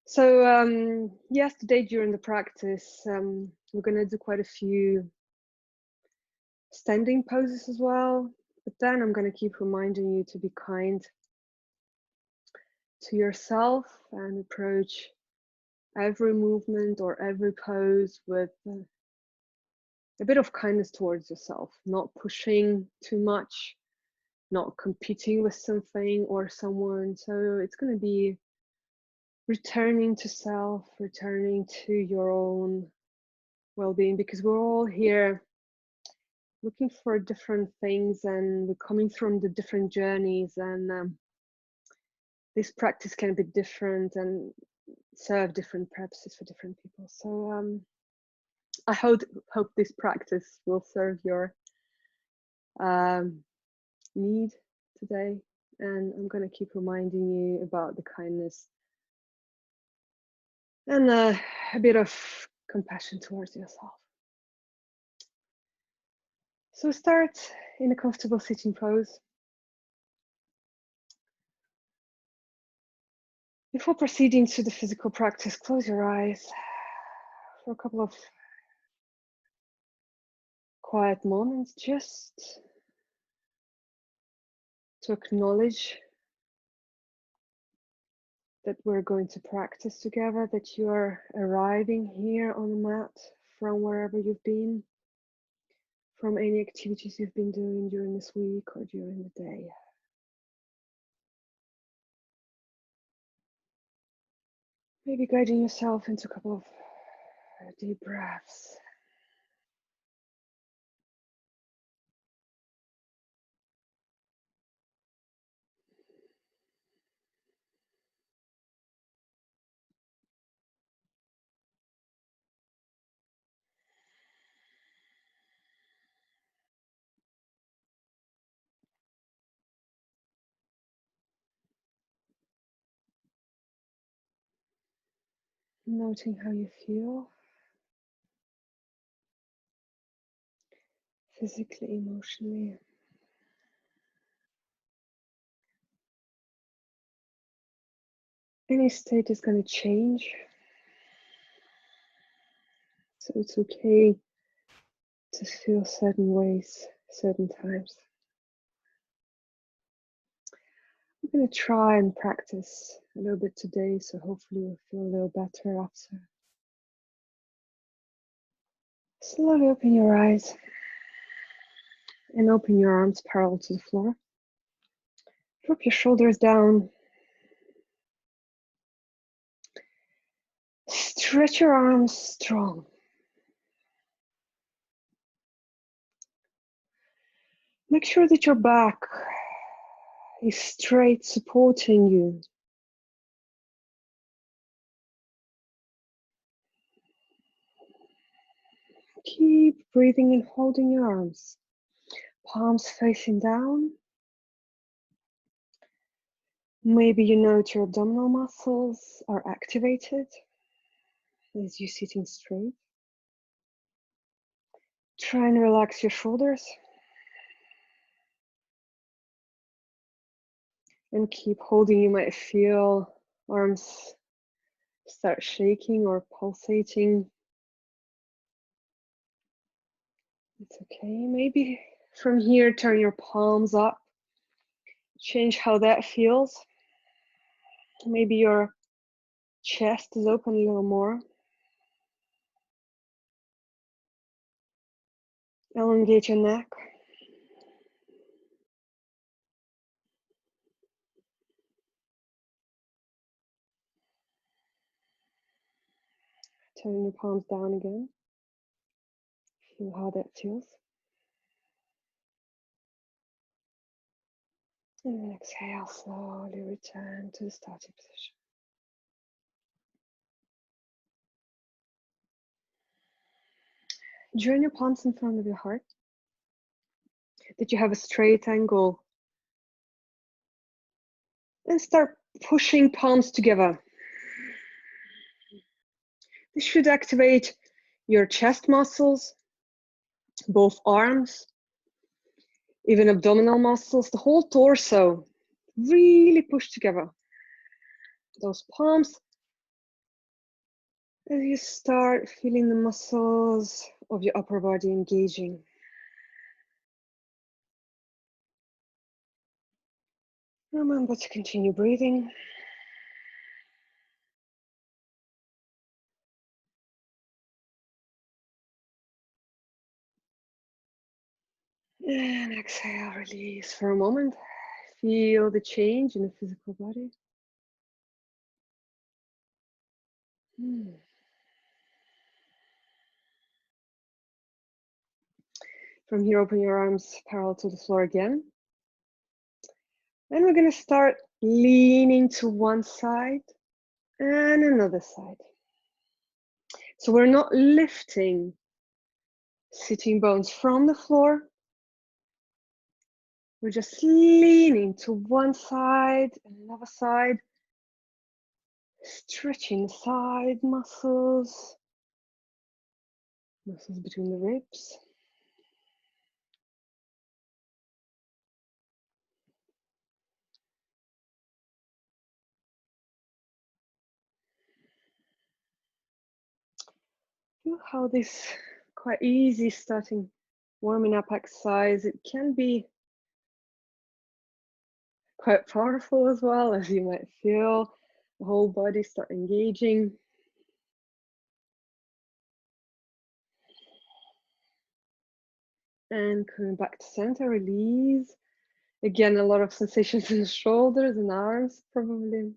So yesterday during the practice, we're going to do quite a few standing poses as well. But then I'm going to keep reminding you to be kind to yourself and approach every movement or every pose with a bit of kindness towards yourself, not pushing too much, not competing with something or someone. So it's going to be returning to self, returning to your own well-being, because we're all here looking for different things and we're coming from the different journeys, and this practice can be different and serve different purposes for different people. So I hope this practice will serve your need today, and I'm going to keep reminding you about the kindness and a bit of compassion towards yourself. So start in a comfortable sitting pose. Before proceeding to the physical practice, close your eyes for a couple of quiet moments, just to acknowledge that we're going to practice together, that you are arriving here on the mat from wherever you've been, from any activities you've been doing during this week or during the day. Maybe guiding yourself into a couple of deep breaths. Noting how you feel physically, emotionally. Any state is going to change, so it's okay to feel certain ways, certain times. I'm going to try and practice a little bit today, so hopefully we'll feel a little better after. Slowly open your eyes and open your arms parallel to the floor. Drop your shoulders down. Stretch your arms strong. Make sure that your back is straight, supporting you. Keep breathing and holding your arms. Palms facing down. Maybe you note your abdominal muscles are activated as you're sitting straight. Try and relax your shoulders. And keep holding. You might feel arms start shaking or pulsating. It's okay. Maybe from here, turn your palms up. Change how that feels. Maybe your chest is open a little more. Elongate your neck. Turn your palms down again. Feel how that feels. And then exhale, slowly return to the starting position. Join your palms in front of your heart, that you have a straight angle. And start pushing palms together. This should activate your chest muscles, both arms, even abdominal muscles, the whole torso. Really push together. Those palms As you start feeling the muscles of your upper body engaging. Remember to continue breathing. And exhale, release for a moment. Feel the change in the physical body. From here, open your arms parallel to the floor again. Then we're going to start leaning to one side and another side. So we're not lifting sitting bones from the floor. We're just leaning to one side and another side, stretching the side muscles, muscles between the ribs. Feel how this quite easy starting warming up exercise, it can be quite powerful as well, as you might feel the whole body start engaging. And coming back to center, release. Again, a lot of sensations in the shoulders and arms, probably.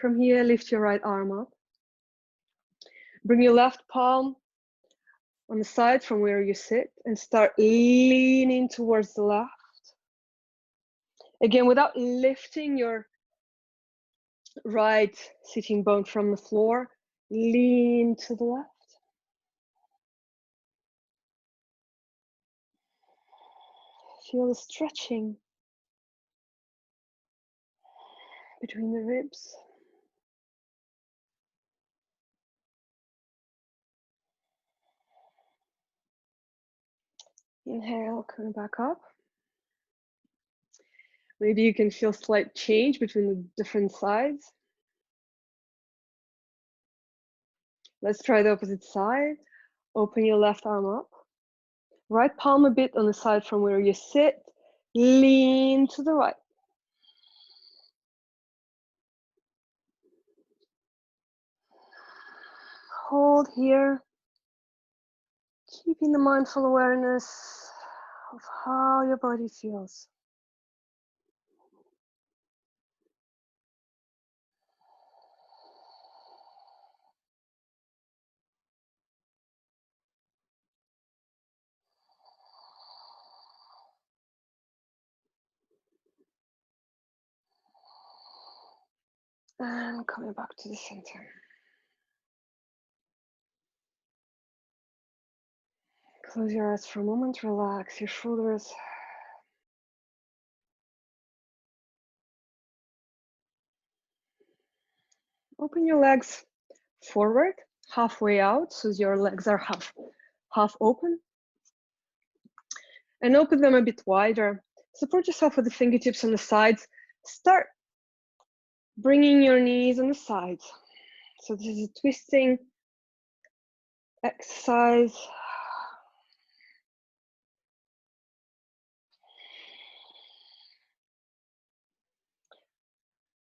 From here, lift your right arm up. Bring your left palm on the side from where you sit and start leaning towards the left. Again, without lifting your right sitting bone from the floor, lean to the left. Feel the stretching between the ribs. Inhale, coming back up. Maybe you can feel slight change between the different sides. Let's try the opposite side. Open your left arm up. Right palm a bit on the side from where you sit. Lean to the right. Hold here. Keeping the mindful awareness of how your body feels. And coming back to the center. Close your eyes for a moment, relax your shoulders. Open your legs forward, halfway out, so your legs are half open. And open them a bit wider. Support yourself with the fingertips on the sides. Start bringing your knees on the sides. So this is a twisting exercise.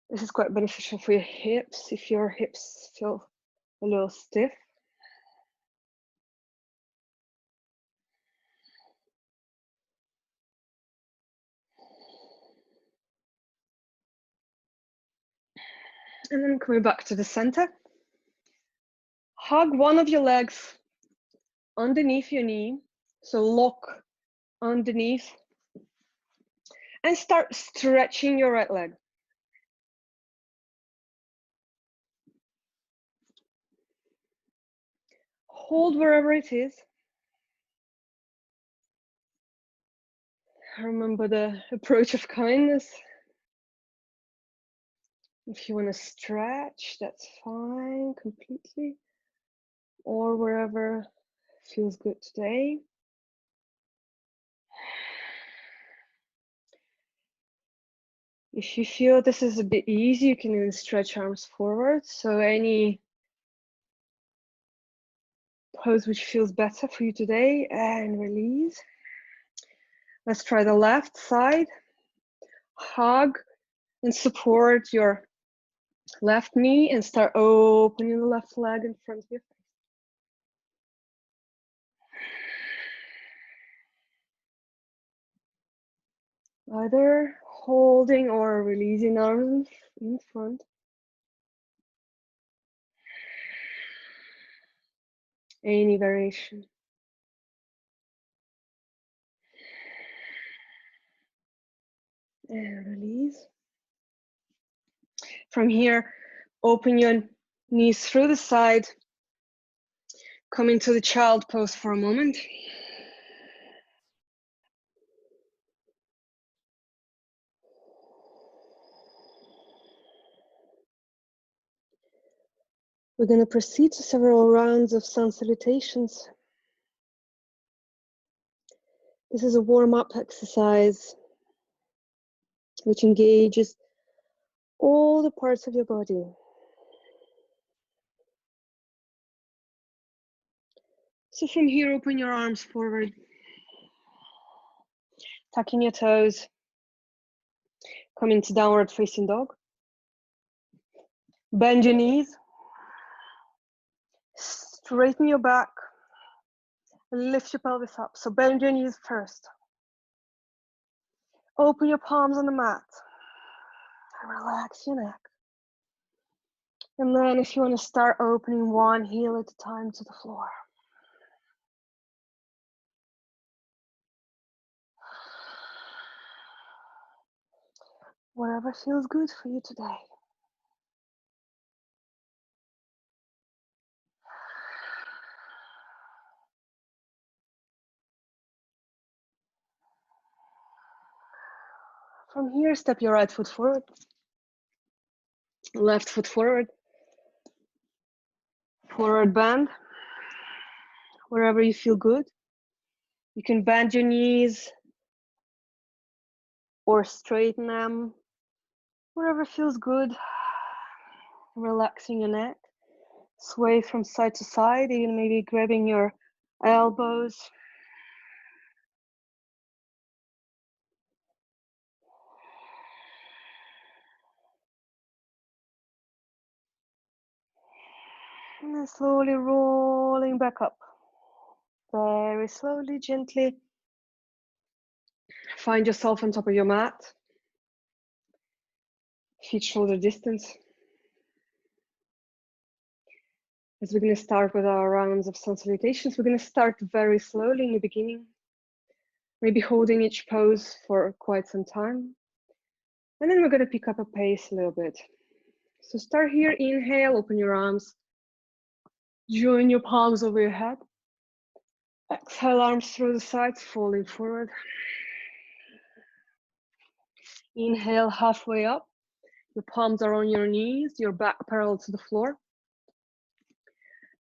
This is quite beneficial for your hips if your hips feel a little stiff. And then coming back to the center. Hug one of your legs underneath your knee. So lock underneath. And start stretching your right leg. Hold wherever it is. Remember the approach of kindness. If you want to stretch, that's fine, completely. Or wherever feels good today. If you feel this is a bit easy, you can even stretch arms forward. So any pose which feels better for you today, and release. Let's try the left side. Hug and support your left knee and start opening the left leg in front of your face. Either holding or releasing arms in front. Any variation. And release. From here, open your knees through the side. Come into the child pose for a moment. We're going to proceed to several rounds of sun salutations. This is a warm-up exercise which engages all the parts of your body. So from here, open your arms forward, tucking your toes, come into downward facing dog. Bend your knees, straighten your back, lift your pelvis up. So bend your knees first. Open your palms on the mat, and relax your neck. And then if you want to start opening one heel at a time to the floor. Whatever feels good for you today. From here, step your right foot forward, left foot forward, forward bend, wherever you feel good. You can bend your knees or straighten them, wherever feels good. Relaxing your neck, sway from side to side, even maybe grabbing your elbows. And then slowly rolling back up. Very slowly, gently. Find yourself on top of your mat. Feet shoulder distance. As we're going to start with our rounds of sun salutations, we're going to start very slowly in the beginning. Maybe holding each pose for quite some time. And then we're going to pick up a pace a little bit. So start here, inhale, open your arms. Join your palms over your head. Exhale, arms through the sides, falling forward. Inhale, halfway up. Your palms are on your knees, your back parallel to the floor.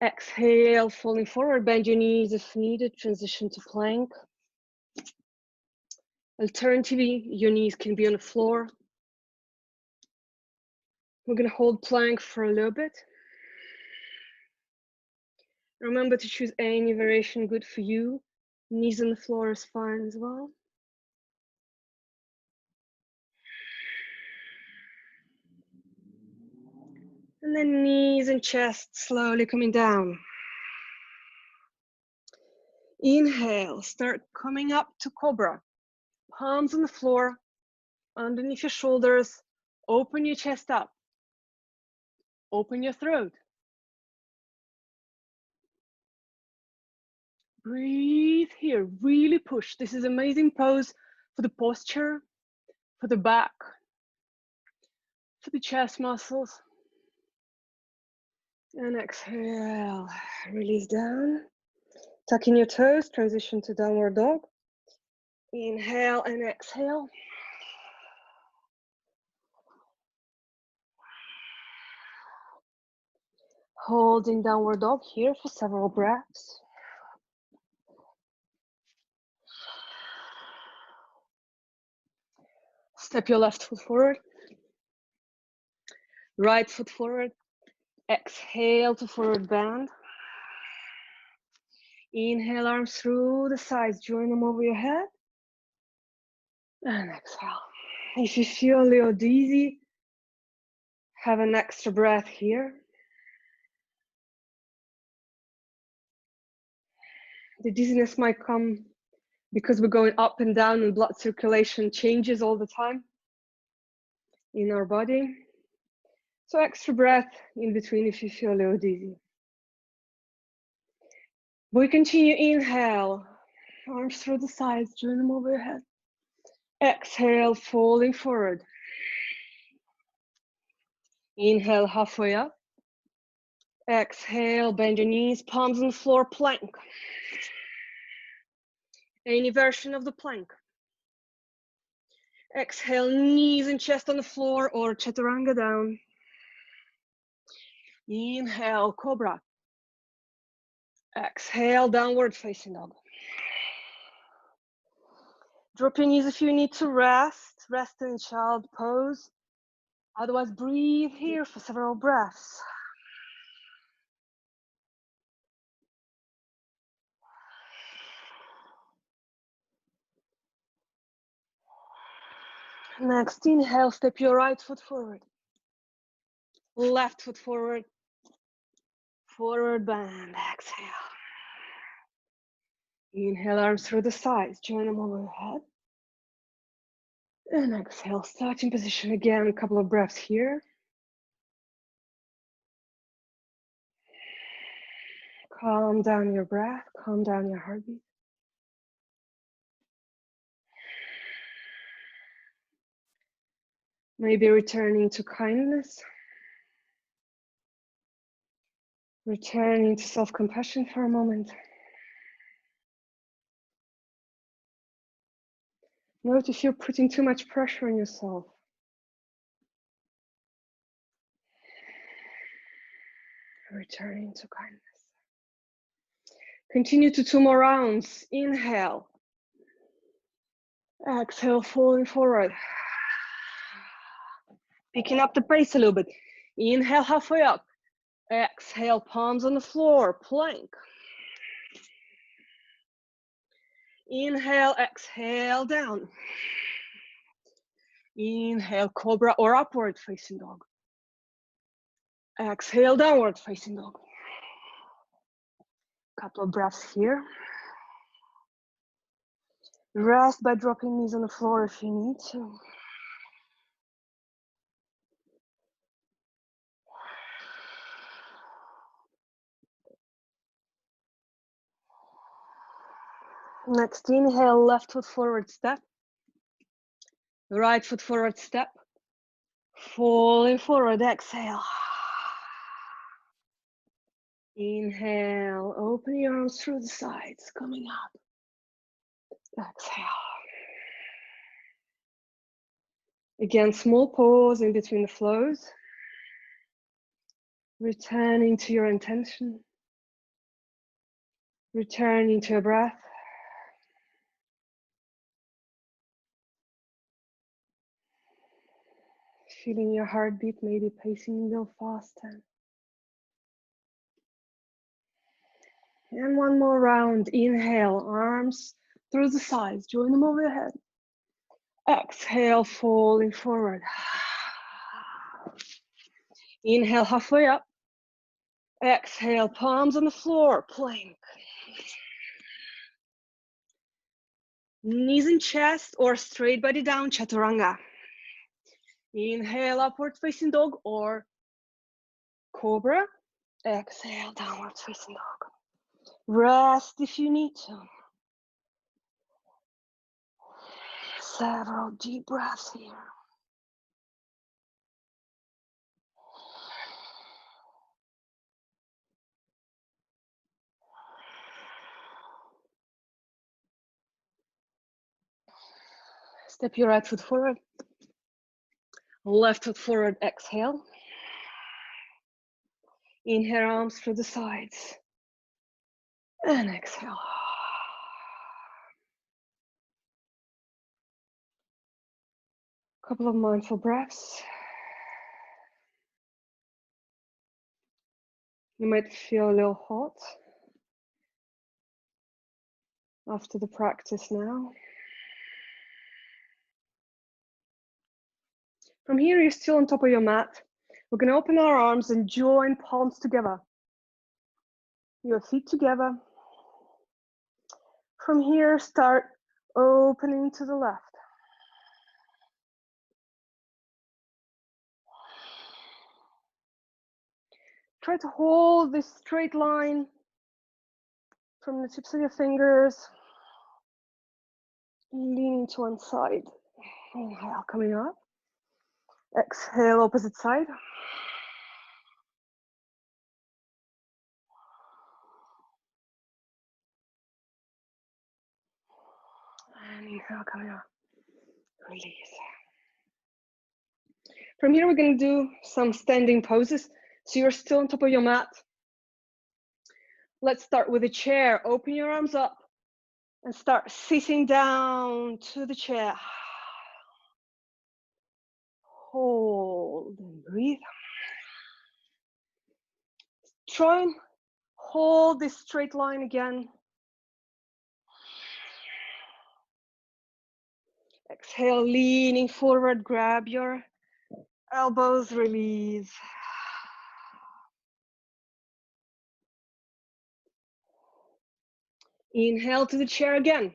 Exhale, falling forward, bend your knees if needed, transition to plank. Alternatively, your knees can be on the floor. We're going to hold plank for a little bit. Remember to choose any variation good for you. Knees on the floor is fine as well. And then knees and chest slowly coming down. Inhale, start coming up to cobra. Palms on the floor, underneath your shoulders. Open your chest up. Open your throat. Breathe here, really push. This is amazing pose for the posture, for the back, for the chest muscles. And exhale, release down. Tuck in your toes, transition to downward dog. Inhale and exhale. Holding downward dog here for several breaths. Step your left foot forward. Right foot forward. Exhale to forward bend. Inhale, arms through the sides. Join them over your head. And exhale. If you feel a little dizzy, have an extra breath here. The dizziness might come because we're going up and down and blood circulation changes all the time in our body. So extra breath in between if you feel a little dizzy. We continue, inhale, arms through the sides, join them over your head. Exhale, folding forward. Inhale, halfway up. Exhale, bend your knees, palms on the floor, plank. Any version of the plank. Exhale, knees and chest on the floor or chaturanga down. Inhale, cobra. Exhale, downward facing dog. Drop your knees if you need to rest. Rest in child pose. Otherwise, breathe here for several breaths. Next, inhale, step your right foot forward. Left foot forward. Forward bend, exhale. Inhale, arms through the sides, join them over your head. And exhale, starting position again, a couple of breaths here. Calm down your breath, calm down your heartbeat. Maybe returning to kindness. Returning to self-compassion for a moment. Note if you're putting too much pressure on yourself. Returning to kindness. Continue to 2 more rounds. Inhale. Exhale, falling forward. Picking up the pace a little bit. Inhale, halfway up. Exhale, palms on the floor, plank. Inhale, exhale, down. Inhale, cobra or upward facing dog. Exhale, downward facing dog. Couple of breaths here. Rest by dropping knees on the floor if you need to. Next, inhale, left foot forward step. Right foot forward step. Falling forward, exhale. Inhale, open your arms through the sides, coming up. Exhale. Again, small pause in between the flows. Returning to your intention. Returning to your breath. Feeling your heartbeat, maybe pacing a little faster. And one more round. Inhale, arms through the sides. Join them over your head. Exhale, falling forward. Inhale, halfway up. Exhale, palms on the floor, plank. Knees in chest or straight body down, chaturanga. Inhale, upward facing dog or cobra. Exhale, downward facing dog. Rest if you need to. Several deep breaths here. Step your right foot forward. Left foot forward, exhale. Inhale, arms through the sides. And exhale. Couple of mindful breaths. You might feel a little hot after the practice now. From here, you're still on top of your mat. We're going to open our arms and join palms together. Your feet together. From here, start opening to the left. Try to hold this straight line from the tips of your fingers. Leaning to one side. Inhale, coming up. Exhale, opposite side. And inhale, coming up. Release. From here, we're going to do some standing poses. So you're still on top of your mat. Let's start with a chair. Open your arms up and start sitting down to the chair. Hold and breathe. Try and hold this straight line again. Exhale, leaning forward, grab your elbows, release. Inhale to the chair again.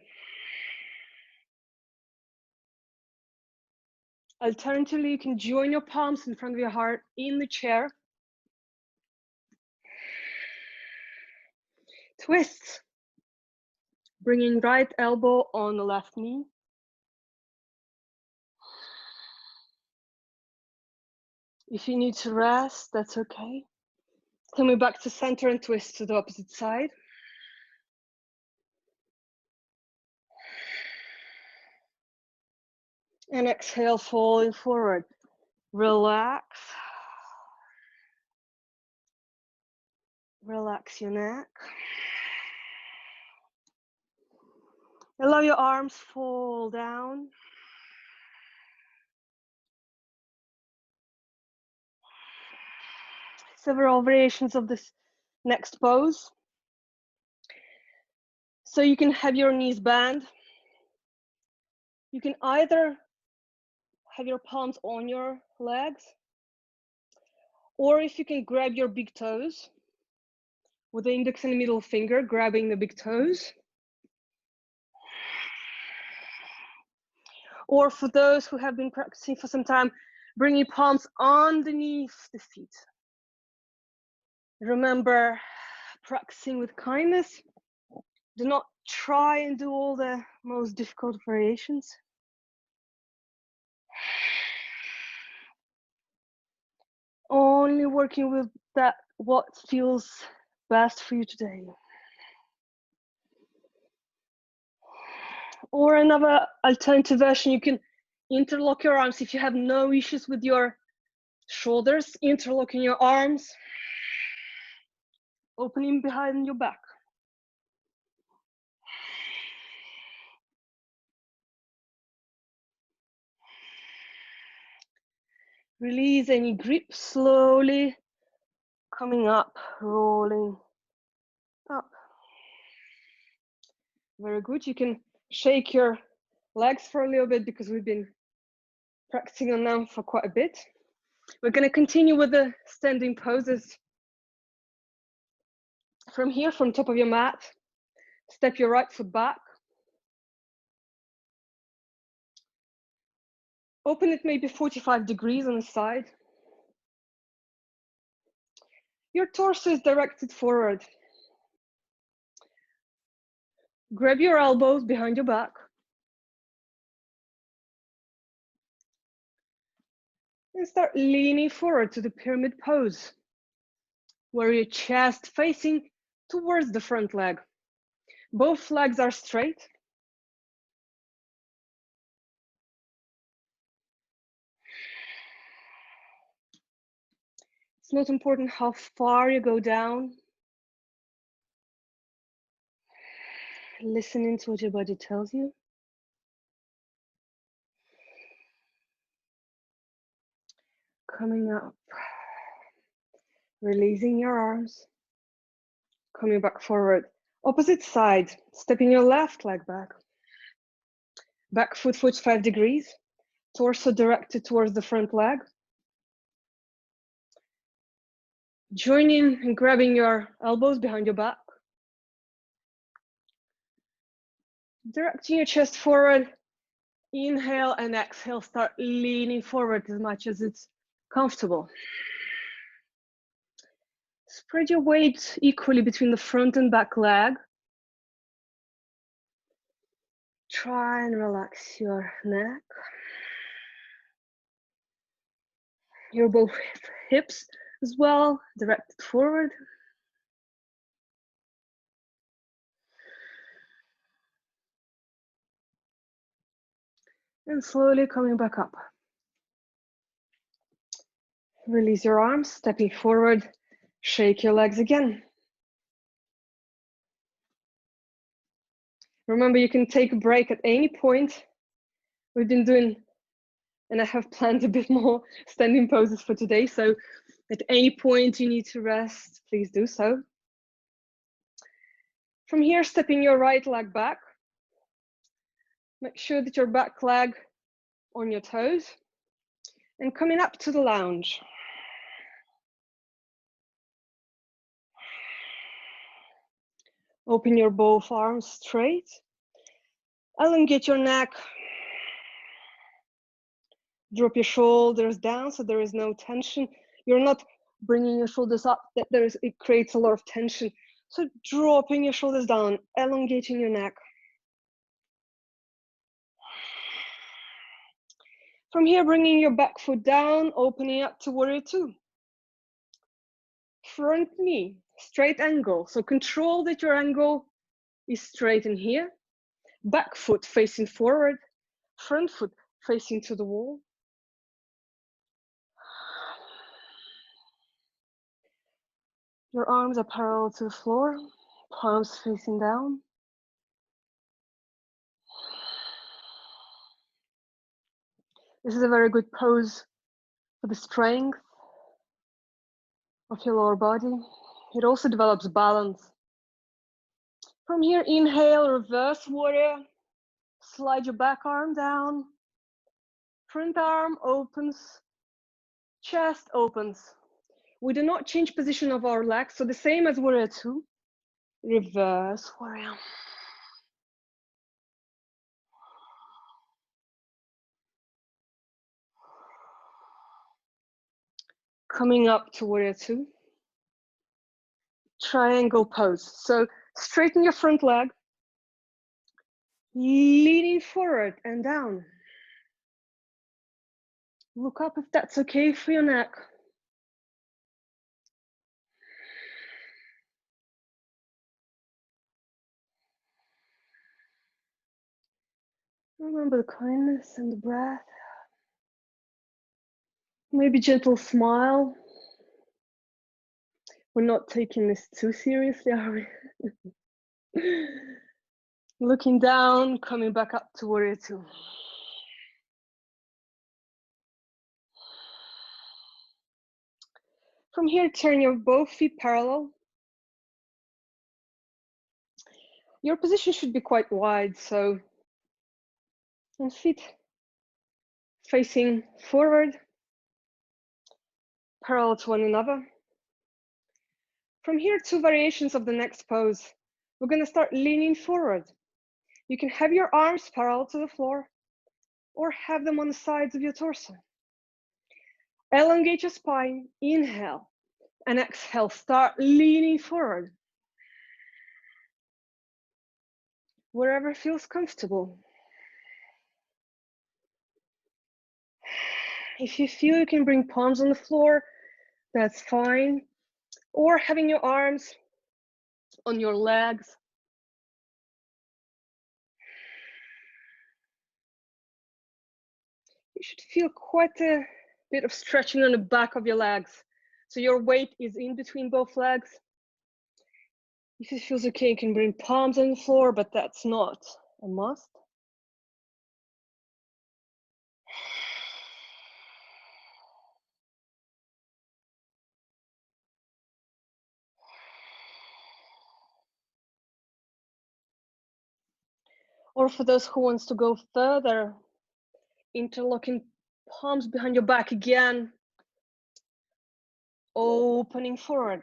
Alternatively, you can join your palms in front of your heart in the chair. Twist. Bringing right elbow on the left knee. If you need to rest, that's okay. Coming back to center and twist to the opposite side. And exhale, falling forward. Relax. Relax your neck. Allow your arms fall down. Several variations of this next pose. So you can have your knees bent. You can either have your palms on your legs, or if you can grab your big toes with the index and middle finger, grabbing the big toes. Or for those who have been practicing for some time, bring your palms underneath the feet. Remember, practicing with kindness. Do not try and do all the most difficult variations. Only working with that, what feels best for you today. Or another alternative version, you can interlock your arms if you have no issues with your shoulders, interlocking your arms, opening behind your back. Release any grip, slowly coming up, rolling up. Very good. You can shake your legs for a little bit because we've been practicing on them for quite a bit. We're going to continue with the standing poses. From here, from top of your mat, step your right foot back. Open it maybe 45 degrees on the side. Your torso is directed forward. Grab your elbows behind your back. And start leaning forward to the pyramid pose, where your chest facing towards the front leg. Both legs are straight. It's not important how far you go down. Listening to what your body tells you. Coming up, releasing your arms, coming back forward. Opposite side, stepping your left leg back. Back foot 45 degrees, torso directed towards the front leg. Joining and grabbing your elbows behind your back. Directing your chest forward. Inhale and exhale, start leaning forward as much as it's comfortable. Spread your weight equally between the front and back leg. Try and relax your neck. Your both hips as well, directed forward. And slowly coming back up. Release your arms, stepping forward, shake your legs again. Remember, you can take a break at any point. We've been doing, and I have planned a bit more standing poses for today, so at any point you need to rest, please do so. From here, stepping your right leg back. Make sure that your back leg on your toes and coming up to the lounge. Open your both arms straight. Elongate your neck. Drop your shoulders down so there is no tension. You're not bringing your shoulders up, it creates a lot of tension. So dropping your shoulders down, elongating your neck. From here, bringing your back foot down, opening up to warrior two. Front knee, straight angle. So control that your angle is straight in here. Back foot facing forward, front foot facing to the wall. Your arms are parallel to the floor, palms facing down. This is a very good pose for the strength of your lower body. It also develops balance. From here, inhale, reverse warrior. Slide your back arm down. Front arm opens, chest opens. We do not change position of our legs, so the same as warrior two. Reverse warrior. Coming up to warrior two. Triangle pose. So straighten your front leg, leaning forward and down. Look up if that's okay for your neck. Remember the kindness and the breath. Maybe gentle smile. We're not taking this too seriously, are we? Looking down, coming back up to warrior two. From here, turn your both feet parallel. Your position should be quite wide, so and feet facing forward, parallel to one another. From here, two variations of the next pose. We're going to start leaning forward. You can have your arms parallel to the floor or have them on the sides of your torso. Elongate your spine, inhale, and exhale, start leaning forward. Wherever feels comfortable. If you feel you can bring palms on the floor, that's fine. Or having your arms on your legs. You should feel quite a bit of stretching on the back of your legs. So your weight is in between both legs. If it feels okay, you can bring palms on the floor, but that's not a must. Or for those who wants to go further, interlocking palms behind your back again, opening forward.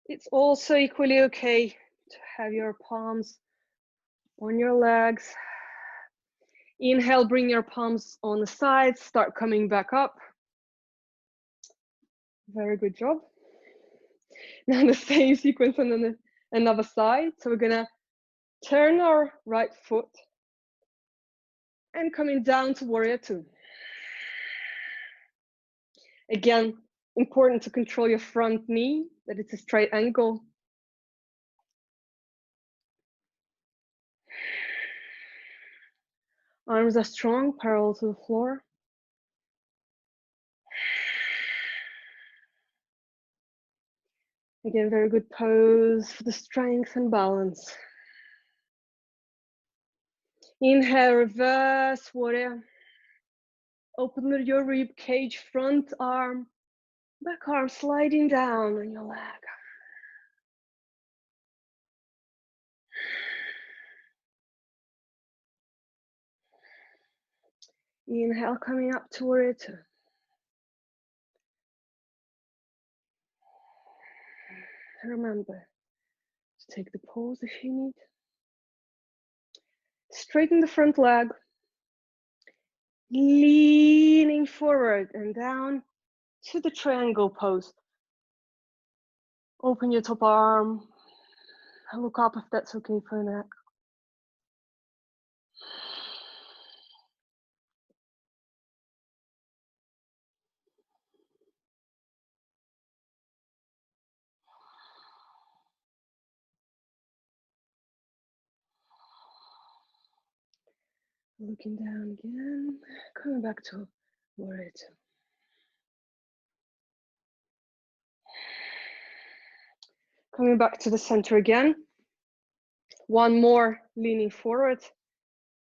It's also equally okay to have your palms on your legs. Inhale, bring your palms on the sides, start coming back up. Very good job. Now the same sequence on another side. So we're gonna turn our right foot and coming down to warrior two. Again, important to control your front knee, that it's a straight angle. Arms are strong, parallel to the floor. Again, very good pose for the strength and balance. Inhale, reverse warrior. Open your rib cage, front arm, back arm sliding down on your leg. Inhale, coming up to warrior two. Remember to take the pause if you need. Straighten the front leg, leaning forward and down to the triangle pose. Open your top arm, look up if that's okay for your neck. Looking down again, coming back to warrior two. Coming back to the center again. One more leaning forward.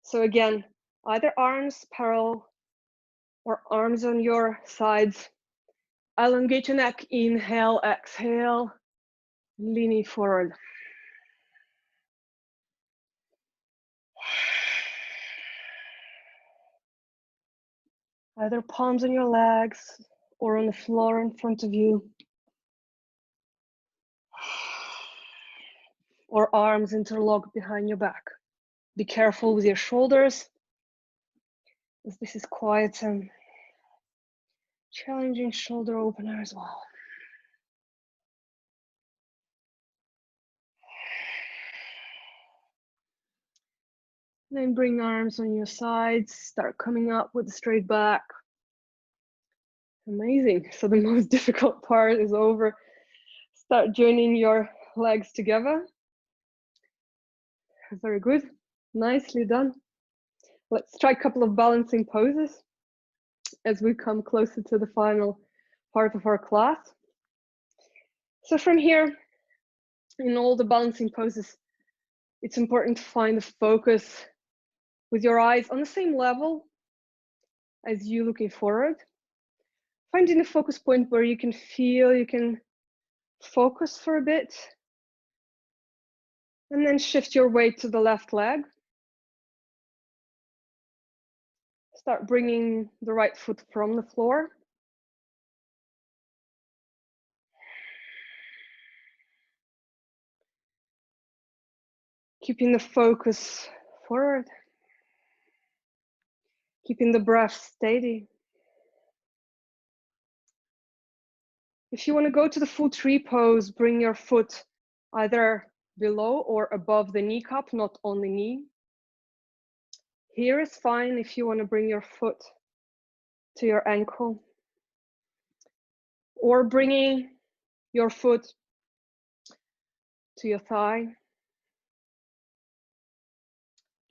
So again, either arms parallel or arms on your sides. Elongate your neck, inhale, exhale, leaning forward. Either palms on your legs or on the floor in front of you. Or arms interlocked behind your back. Be careful with your shoulders, as this is quite a challenging shoulder opener as well. Then bring arms on your sides, start coming up with a straight back. Amazing, so the most difficult part is over. Start joining your legs together. Very good, nicely done. Let's try a couple of balancing poses as we come closer to the final part of our class. So from here, in all the balancing poses, it's important to find the focus with your eyes on the same level as you looking forward. Finding a focus point where you can feel, you can focus for a bit, and then shift your weight to the left leg. Start bringing the right foot from the floor. Keeping the focus forward. Keeping the breath steady. If you want to go to the full tree pose, bring your foot either below or above the kneecap, not on the knee. Here is fine if you want to bring your foot to your ankle, or bringing your foot to your thigh,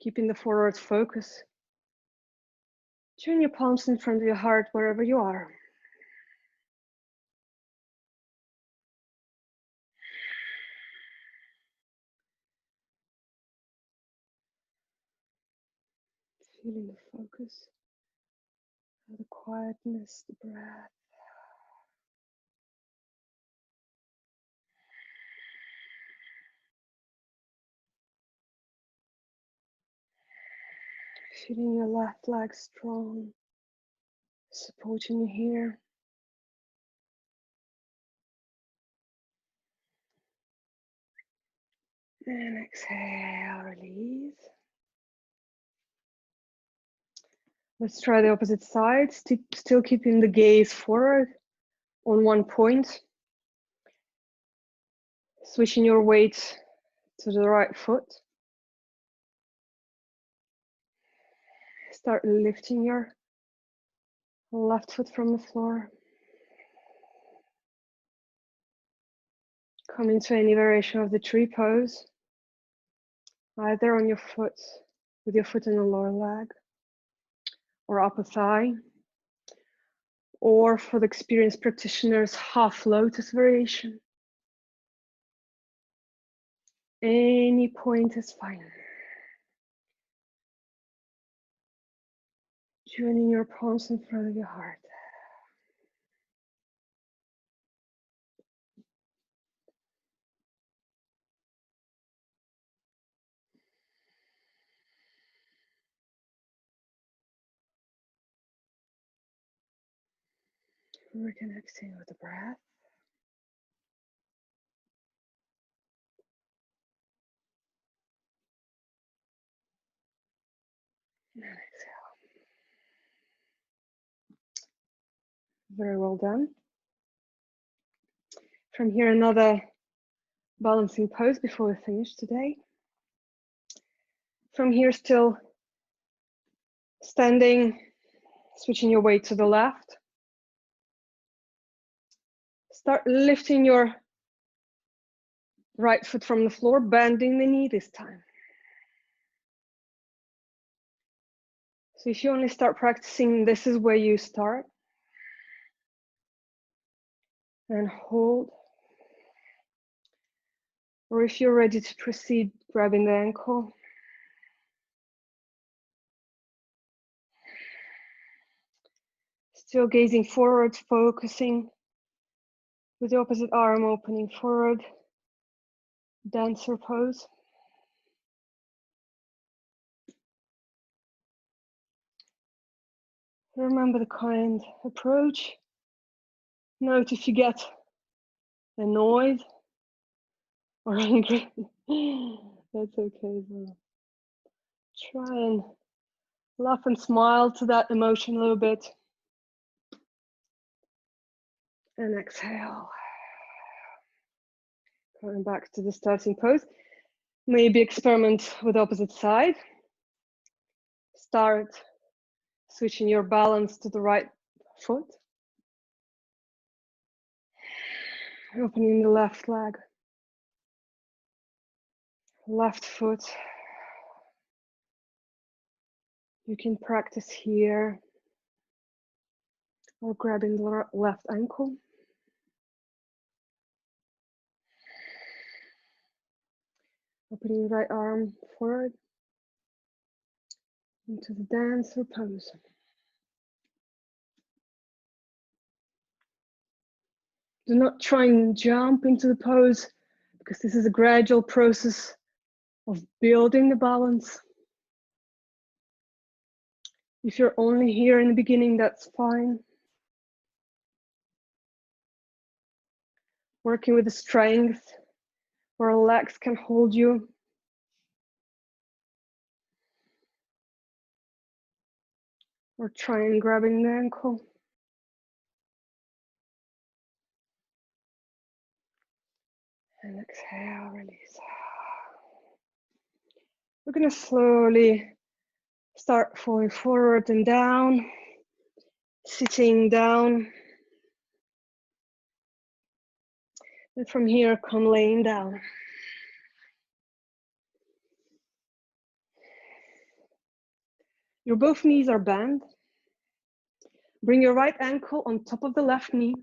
keeping the forward focus. Turn your palms in front of your heart wherever you are. Feeling the focus, the quietness, the breath. Feeling your left leg strong, supporting you here. And exhale, release. Let's try the opposite side, still keeping the gaze forward on one point. Switching your weight to the right foot. Start lifting your left foot from the floor. Come into any variation of the tree pose, either on your foot, with your foot in the lower leg or upper thigh, or for the experienced practitioners, half lotus variation. Any point is fine. Joining your palms in front of your heart. Reconnecting with the breath. And exhale. Very well done. From here, another balancing pose before we finish today. From here, still standing, switching your weight to the left. Start lifting your right foot from the floor, bending the knee this time. So if you only start practicing, this is where you start. And hold. Or if you're ready to proceed, grabbing the ankle. Still gazing forward, focusing with the opposite arm opening forward. Dancer pose. Remember the kind approach. Note if you get annoyed or angry. That's okay as well. Try and laugh and smile to that emotion a little bit. And exhale. Going back to the starting pose. Maybe experiment with the opposite side. Start switching your balance to the right foot. Opening the left leg. Left foot. You can practice here or grabbing the left ankle. Opening the right arm forward into the dancer pose. Do not try and jump into the pose because this is a gradual process of building the balance. If you're only here in the beginning, that's fine. Working with the strength where legs can hold you. Or try and grabbing the ankle. And exhale, release. We're going to slowly start falling forward and down, sitting down. And from here, come laying down. Your both knees are bent. Bring your right ankle on top of the left knee.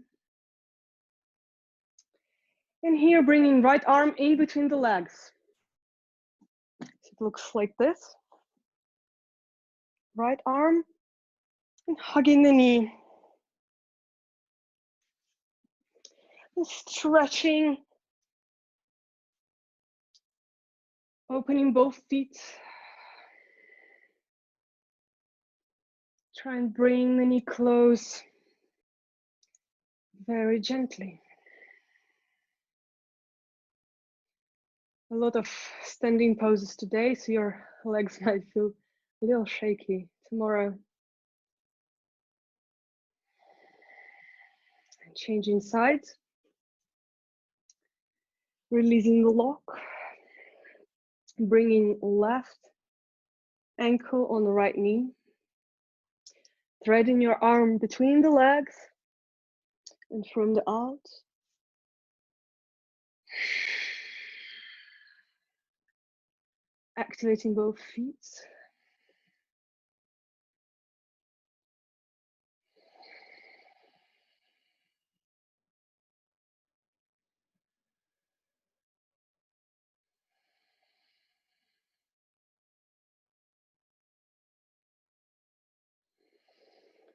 And here, bringing right arm in between the legs. So it looks like this. Right arm and hugging the knee. And stretching. Opening both feet. Try and bring the knee close very gently. A lot of standing poses today, so your legs might feel a little shaky tomorrow. Changing sides, releasing the lock, bringing left ankle on the right knee, threading your arm between the legs and from the out. Activating both feet.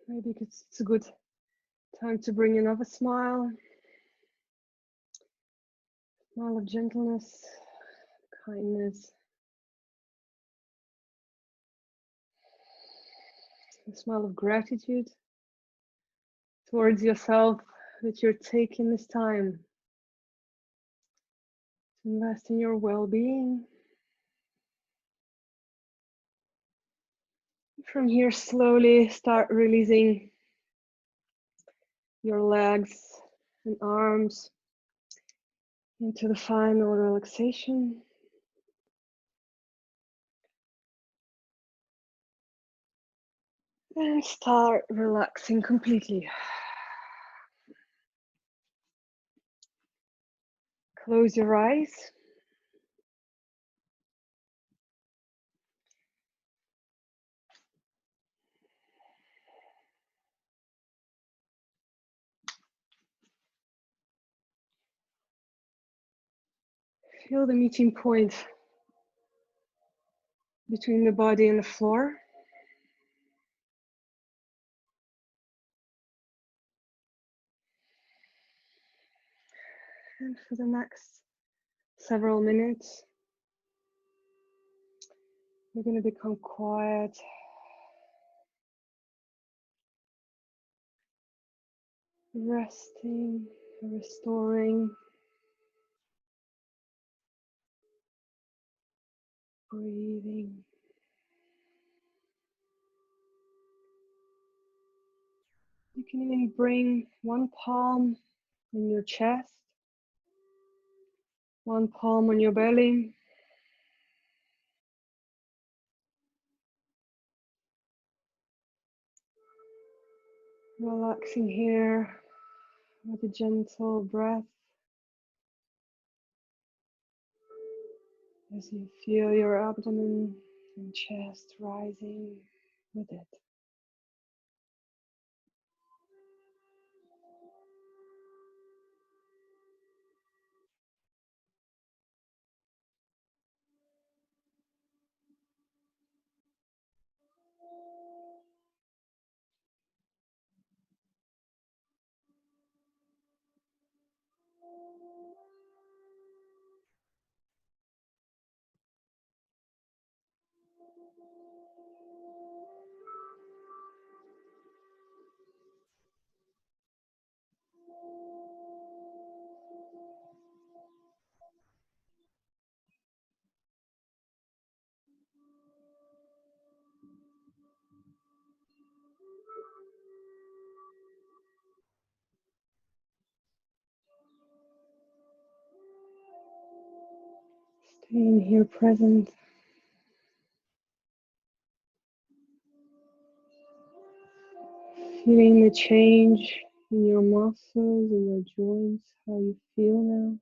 Maybe it's a good time to bring another smile. Smile of gentleness, kindness. A smile of gratitude towards yourself that you're taking this time to invest in your well-being. From here, slowly start releasing your legs and arms into the final relaxation. And start relaxing completely. Close your eyes. Feel the meeting point between the body and the floor. And for the next several minutes, we're going to become quiet, resting, restoring, breathing. You can even bring one palm on your chest, one palm on your belly. Relaxing here with a gentle breath as you feel your abdomen and chest rising with it. Staying here present. Feeling the change in your muscles, in your joints, how you feel now.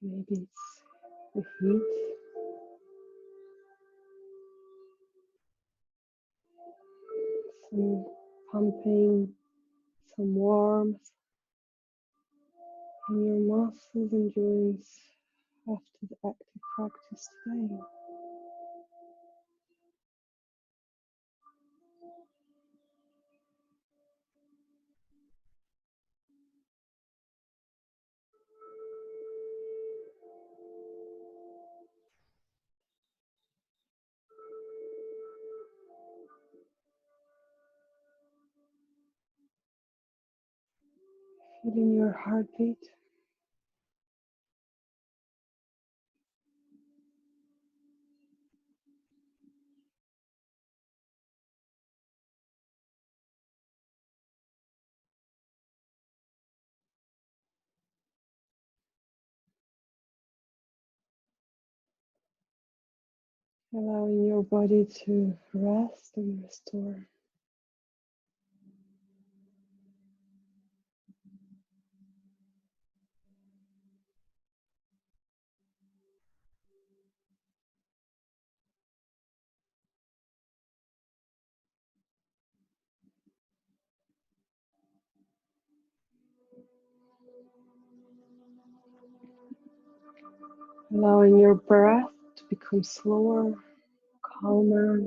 Maybe it's the heat, some pumping, some warmth in your muscles and joints after the active practice today. Feeling your heartbeat. Allowing your body to rest and restore. Allowing your breath to become slower, calmer.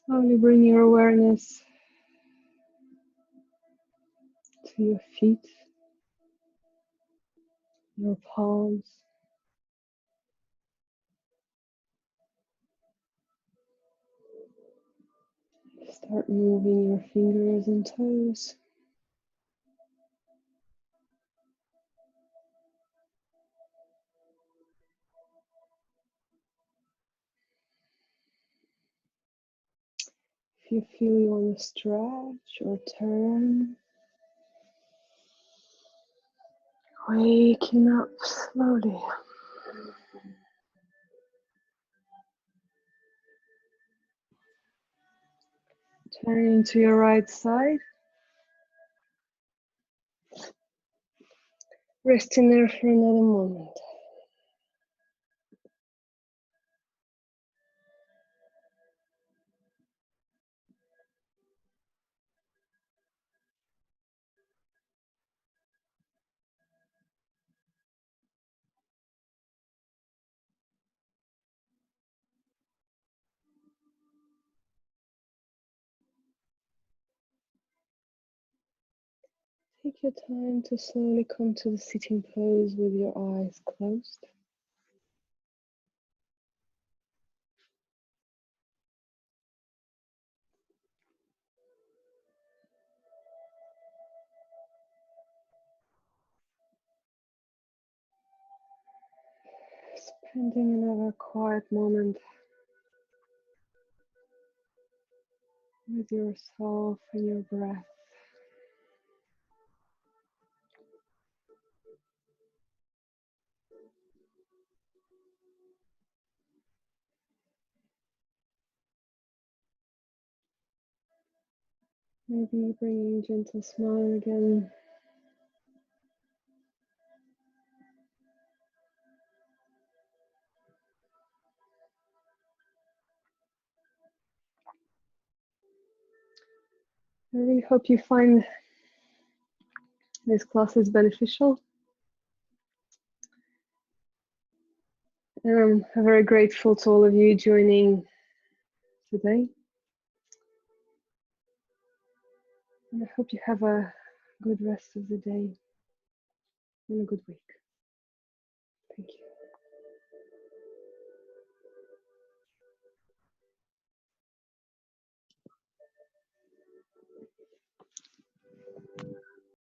Slowly bring your awareness to your feet, your palms. Start moving your fingers and toes. If you feel you want to stretch or turn, waking up slowly. Turning to your right side. Resting there for another moment. Take your time to slowly come to the sitting pose with your eyes closed. Spending another quiet moment with yourself and your breath. Maybe bringing gentle smile again. I really hope you find this class is beneficial. And I'm very grateful to all of you joining today. And I hope you have a good rest of the day and a good week. Thank you.